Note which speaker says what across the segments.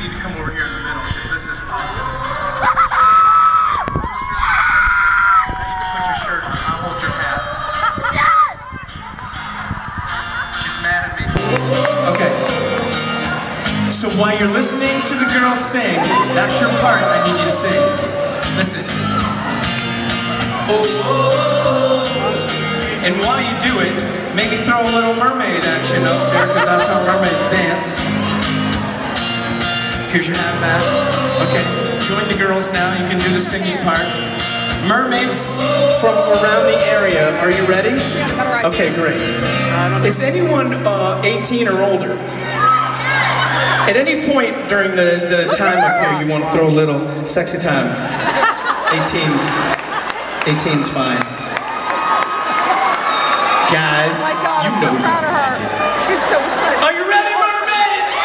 Speaker 1: need to come over here in the middle because this is awesome. So now you can put your shirt on. I'll hold your hat. She's mad at me. Okay. So while you're listening to the girls sing, that's your part I need you to sing. Listen. Oh. And while you do it, maybe throw a little mermaid action up there because that's how mermaids dance. Here's your hat back. Okay, join the girls now. You can do the singing part. Mermaids from around the area. Are you ready? Okay, great. Is anyone 18 or older? At any point during the time up here, you want to throw a little sexy time? 18's fine. Guys,
Speaker 2: oh my God,
Speaker 1: you
Speaker 2: I'm
Speaker 1: know
Speaker 2: so proud of her. She's so excited.
Speaker 1: Are you ready, mermaids?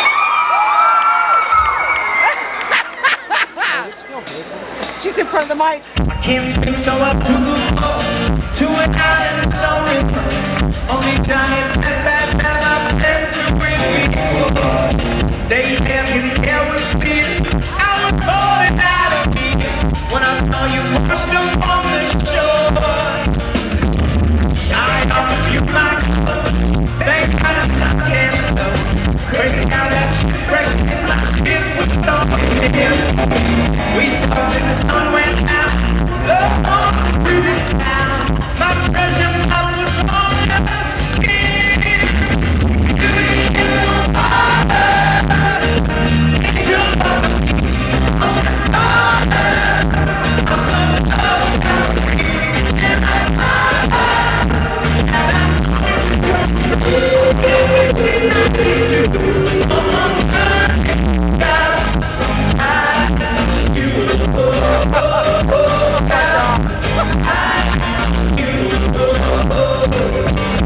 Speaker 2: She's in front of the mic.
Speaker 1: I can't swing so up to it out in the summer. Only giant bad have been to bring me forward. Stay there till the air was clear. I was falling out of here when I saw you washed up on the shore. I offered you my cup. Thank God it's not cancer. Crazy how that shipwreck in my ship was talking in. We talked and the sun went out. The phone through the sound. My treasure map was on your skin. Beauty in the water. Angel of the beach. Ocean starter. I'm the love's house. And I'm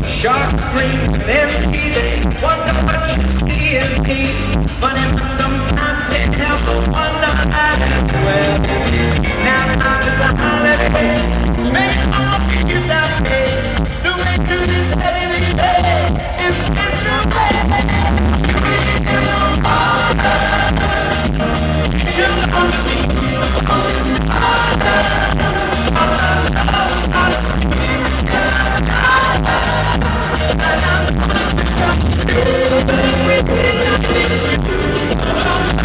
Speaker 1: sharks scream and then they wonder what you see in me. Funny but sometimes can't help but wonder as well. Now time is a holiday. Maybe all is out there. The way to this heavenly day is in the way. In the water. You on the beach. Ocean's water. All our love is out of reach. And I'm gonna come through. We didn't miss you. It's just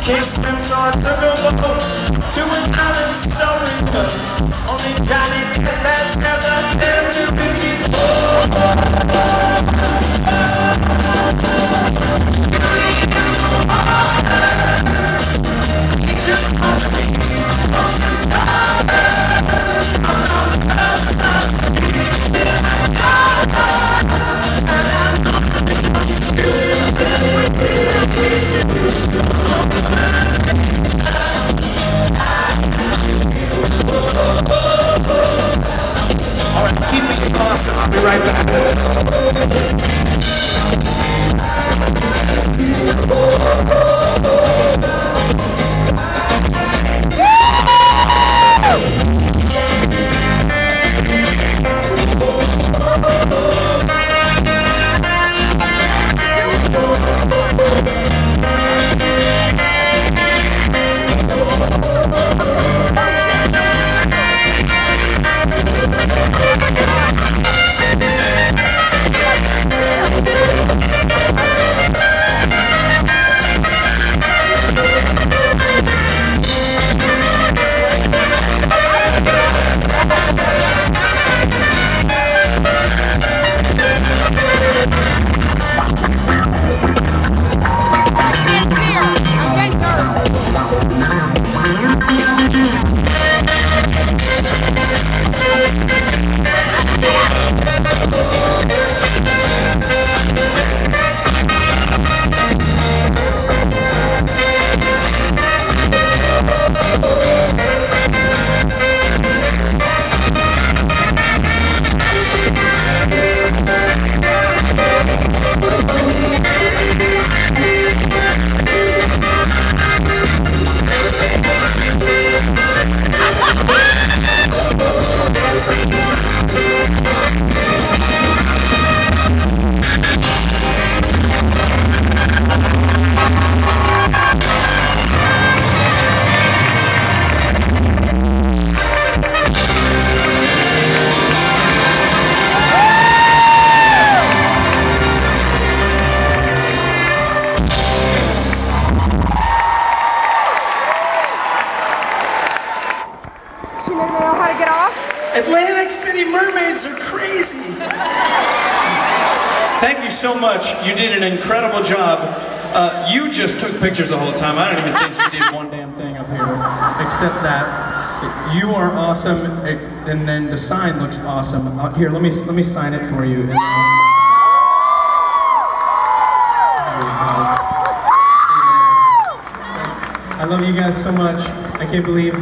Speaker 1: can't swim, so I took a boat to an island so remote. Only Johnny Depp has never been to me before. Beauty in the water. Angel on the beach. Ocean starter. I'm on the other side. And I'm gonna be on you. Alright, keep it awesome. I'll be right back. Atlantic City mermaids are crazy. Thank you so much. You did an incredible job. You just took pictures the whole time. I don't even think you did one damn thing up here, except that you are awesome, and then the sign looks awesome. Here, let me sign it for you. I love you guys so much. I can't believe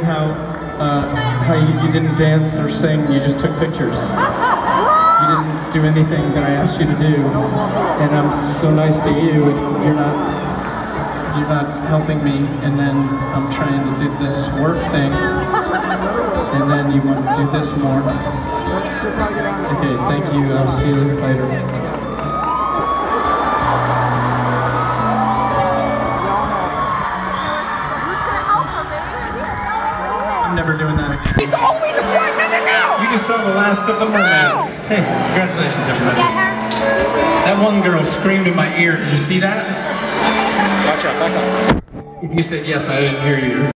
Speaker 1: how you didn't dance or sing. You just took pictures. You didn't do anything that I asked you to do, and I'm so nice to you. And you're not helping me, and then I'm trying to do this work thing, and then you want to do this more. Okay, thank you. I'll see you later. I'm never doing that again.
Speaker 2: He's all the way in the front. No, no, no.
Speaker 1: You just saw the last of the mermaids. Hey, congratulations, everybody. That one girl screamed in my ear. Did you see that? Watch out, back up. If you said yes, I didn't hear you.